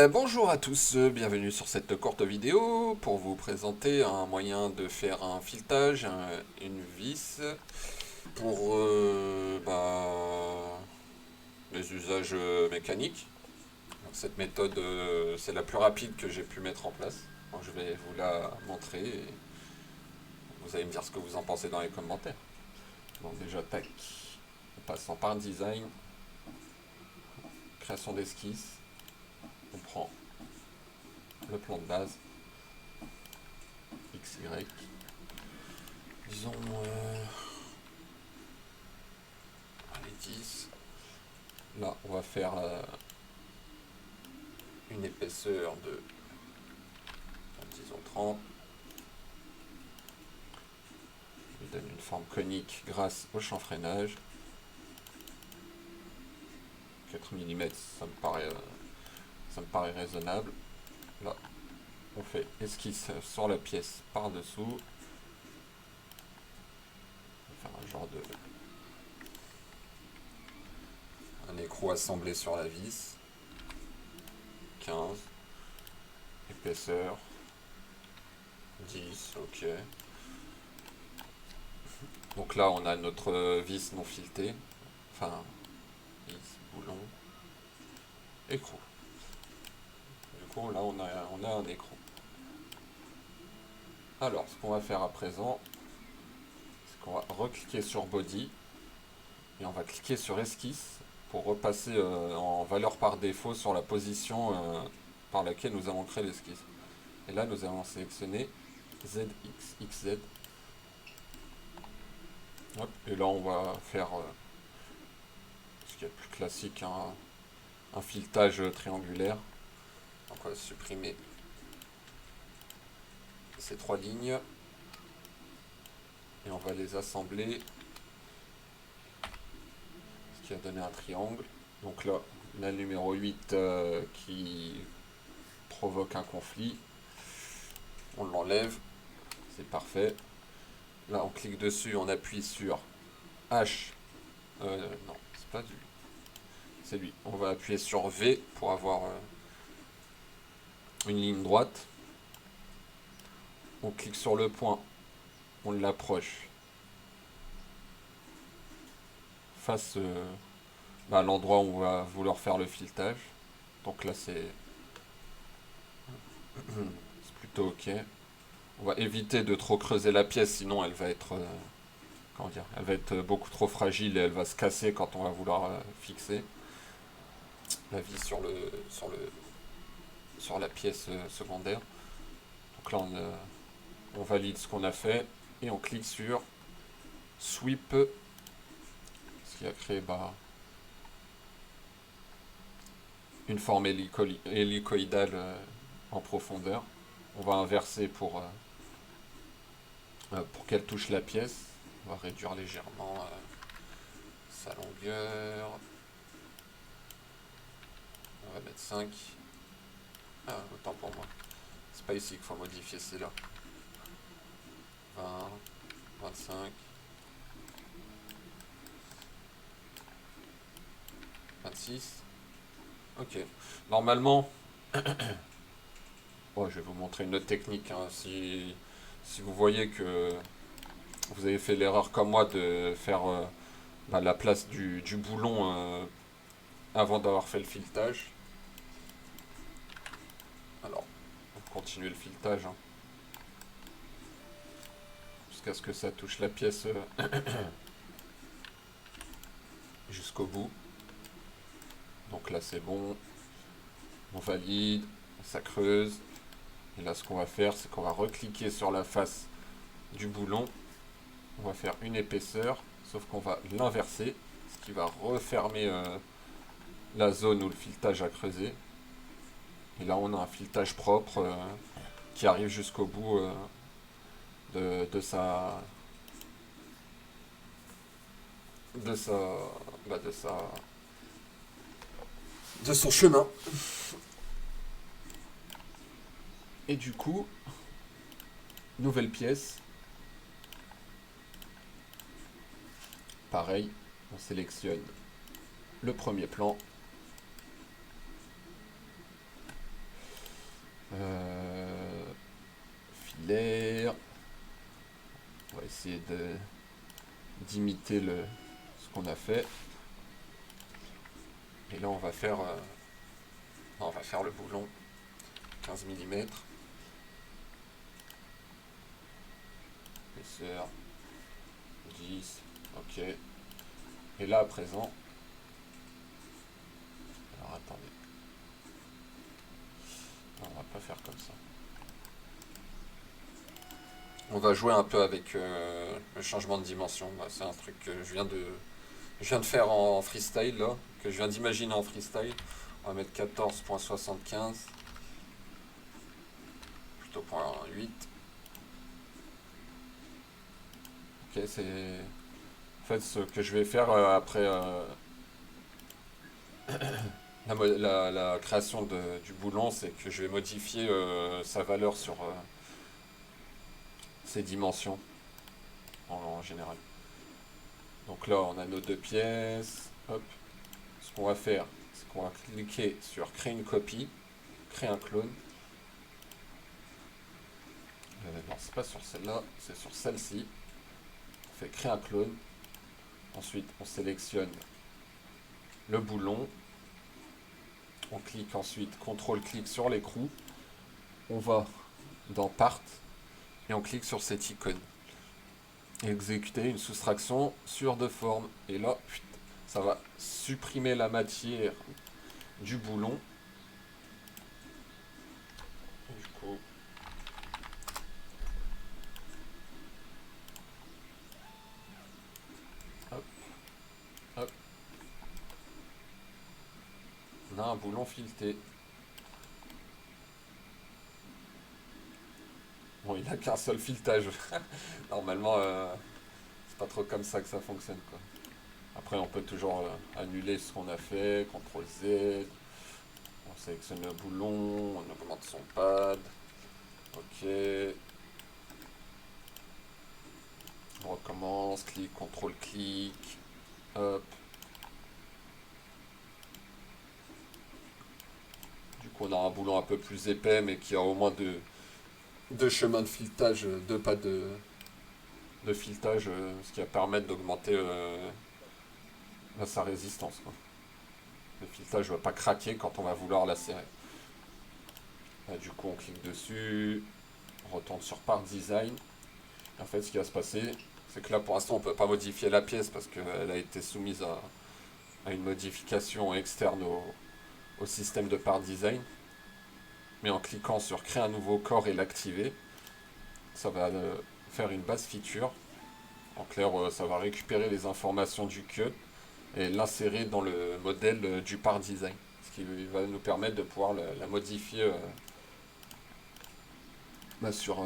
Bonjour à tous, bienvenue sur cette courte vidéo pour vous présenter un moyen de faire un filetage, une vis pour les usages mécaniques. Donc, cette méthode, c'est la plus rapide que j'ai pu mettre en place. Donc, je vais vous la montrer et vous allez me dire ce que vous en pensez dans les commentaires. Donc déjà, tac, en passant par design, création d'esquisse, on prend le plan de base, XY, disons allez, 10. Là, on va faire une épaisseur de, disons, 30. Je lui donne une forme conique grâce au chanfreinage. 4 mm, ça me paraît raisonnable. Là, on fait esquisse sur la pièce par-dessous. On va faire un genre de... un écrou assemblé sur la vis. 15. Épaisseur. 10, ok. Donc là, on a notre vis non filetée. Enfin, vis, boulon, écrou. Du coup, là, on a un écrou. Alors, ce qu'on va faire à présent, c'est qu'on va recliquer sur Body et on va cliquer sur Esquisse pour repasser en valeur par défaut sur la position par laquelle nous avons créé l'esquisse. Et là, nous allons sélectionner ZXXZ. Hop, et là, on va faire ce qui est plus classique, un filetage triangulaire. Donc, on va supprimer ces trois lignes et on va les assembler, ce qui a donné un triangle. Donc là, la numéro 8 qui provoque un conflit, on l'enlève, c'est parfait. Là, on clique dessus, on appuie sur H. Non, c'est pas lui. C'est lui. On va appuyer sur V pour avoir une ligne droite. On clique sur le point, on l'approche face à l'endroit où on va vouloir faire le filetage. Donc là, c'est plutôt ok. On va éviter de trop creuser la pièce, sinon elle va être, comment dire, elle va être beaucoup trop fragile et elle va se casser quand on va vouloir fixer la vis sur la pièce secondaire. Donc là, on valide ce qu'on a fait et on clique sur Sweep, ce qui a créé une forme hélicoïdale en profondeur. On va inverser pour qu'elle touche la pièce. On va réduire légèrement sa longueur. On va mettre 5. Ah, autant pour moi. C'est pas ici qu'il faut modifier, c'est là. 20, 25, 26. Ok. Normalement, je vais vous montrer une autre technique, hein. Si vous voyez que vous avez fait l'erreur comme moi de faire la place du boulon avant d'avoir fait le filetage. Alors, on va continuer le filetage, hein, jusqu'à ce que ça touche la pièce jusqu'au bout. Donc là, c'est bon. On valide, ça creuse. Et là, ce qu'on va faire, c'est qu'on va recliquer sur la face du boulon. On va faire une épaisseur, sauf qu'on va l'inverser, ce qui va refermer la zone où le filetage a creusé. Et là, on a un filetage propre qui arrive jusqu'au bout de sa de sa bah, de sa de son chemin. Et du coup, nouvelle pièce, pareil, on sélectionne le premier plan, Filaire. On va essayer d'imiter ce qu'on a fait. Et là, on va faire le boulon 15 mm. Épaisseur 10. Ok. Et là, à présent, alors attendez. Non, on va pas faire comme ça. On va jouer un peu avec le changement de dimension. Bah, c'est un truc que je viens de faire en freestyle là, que je viens d'imaginer en freestyle. On va mettre 14.75 plutôt point 8. Ok, c'est en fait ce que je vais faire après la création du boulon, c'est que je vais modifier sa valeur sur ses dimensions en général. Donc là, on a nos deux pièces. Hop. Ce qu'on va faire, c'est qu'on va cliquer sur créer une copie, créer un clone. Non, c'est pas sur celle-là, c'est sur celle-ci. On fait créer un clone. Ensuite, on sélectionne le boulon. On clique ensuite, CTRL-clic sur l'écrou. On va dans Part et on clique sur cette icône. Et exécuter une soustraction sur deux formes. Et là, ça va supprimer la matière du boulon. Et du coup, hop, hop, on a un boulon fileté. Bon, il n'a qu'un seul filetage. Normalement, c'est pas trop comme ça que ça fonctionne, quoi. Après, on peut toujours annuler ce qu'on a fait, CTRL Z. On sélectionne le boulon, on augmente son pad. Ok. On recommence, clic, CTRL clic. Hop. Du coup, on a un boulon un peu plus épais, mais qui a au moins deux chemins de filetage, deux pas de filetage, ce qui va permettre d'augmenter sa résistance, quoi. Le filetage ne va pas craquer quand on va vouloir la serrer. Là, du coup, on clique dessus, on retourne sur Part Design. Et en fait, ce qui va se passer, c'est que là, pour l'instant, on ne peut pas modifier la pièce parce qu'elle a été soumise à une modification externe au système de Part Design. Mais en cliquant sur Créer un nouveau corps et l'activer, ça va faire une base feature. En clair, ça va récupérer les informations du code et l'insérer dans le modèle du Part Design. Ce qui va nous permettre de pouvoir la modifier sur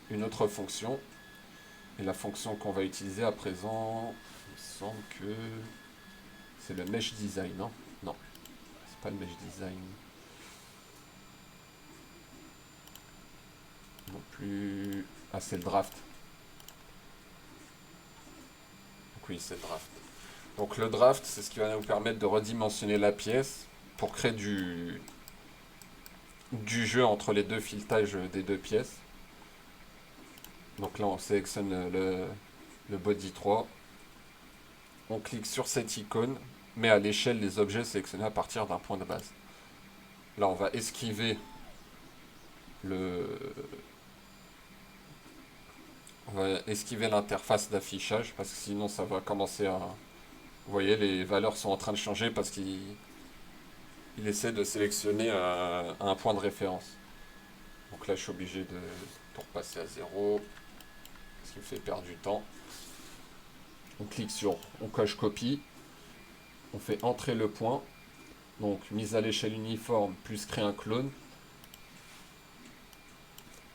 une autre fonction. Et la fonction qu'on va utiliser à présent, il me semble que c'est le Mesh Design, non? Non, c'est pas le Mesh Design. Non plus. Ah, c'est le Draft. Donc oui, c'est le Draft. Donc le Draft, c'est ce qui va nous permettre de redimensionner la pièce pour créer du jeu entre les deux filetages des deux pièces. Donc là, on sélectionne le body 3. On clique sur cette icône, mais à l'échelle des objets sélectionnés à partir d'un point de base. Là, on va esquiver on va esquiver l'interface d'affichage parce que sinon ça va commencer à... Vous voyez, les valeurs sont en train de changer parce qu'il essaie de sélectionner un point de référence. Donc là, je suis obligé de tout repasser à 0, ce qui me fait perdre du temps. On clique sur, on coche copie, on fait entrer le point, donc mise à l'échelle uniforme plus créer un clone.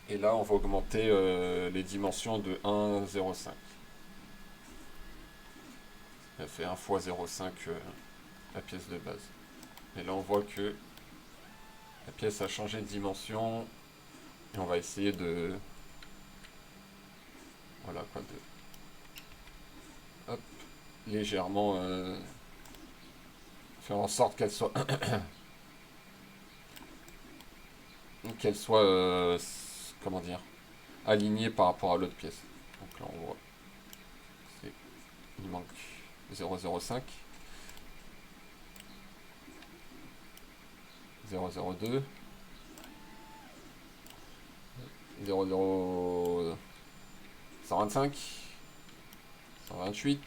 Et là, on va augmenter les dimensions de 1,05. Ça fait 1 fois 0,5 la pièce de base. Et là, on voit que la pièce a changé de dimension. Et on va essayer de... Voilà quoi, hop, légèrement faire en sorte qu'elle soit qu'elle soit, comment dire, alignée par rapport à l'autre pièce. Donc là on voit, il manque 0,05, 0,02, 0,125, 128,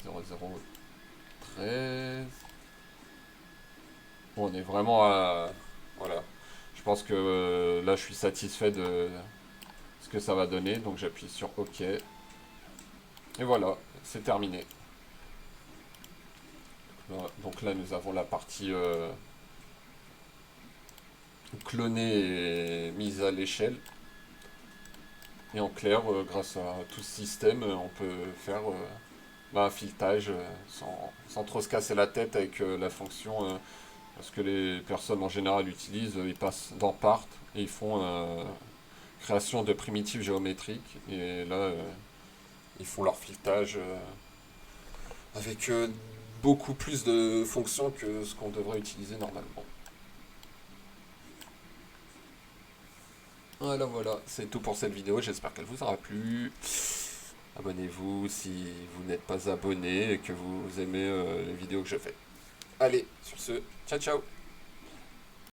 0,013. Bon, on est vraiment à... Voilà. Je pense que là, je suis satisfait de ce que ça va donner. Donc, j'appuie sur OK. Et voilà, c'est terminé. Donc là, nous avons la partie clonée et mise à l'échelle. Et en clair, grâce à tout ce système, on peut faire un filetage sans trop se casser la tête avec la fonction. Ce que les personnes en général utilisent, ils passent dans Part et ils font création de primitives géométriques. Et là, ils font leur filetage avec beaucoup plus de fonctions que ce qu'on devrait utiliser normalement. Voilà, voilà, c'est tout pour cette vidéo. J'espère qu'elle vous aura plu. Abonnez-vous si vous n'êtes pas abonné et que vous aimez les vidéos que je fais. Allez, sur ce, ciao ciao!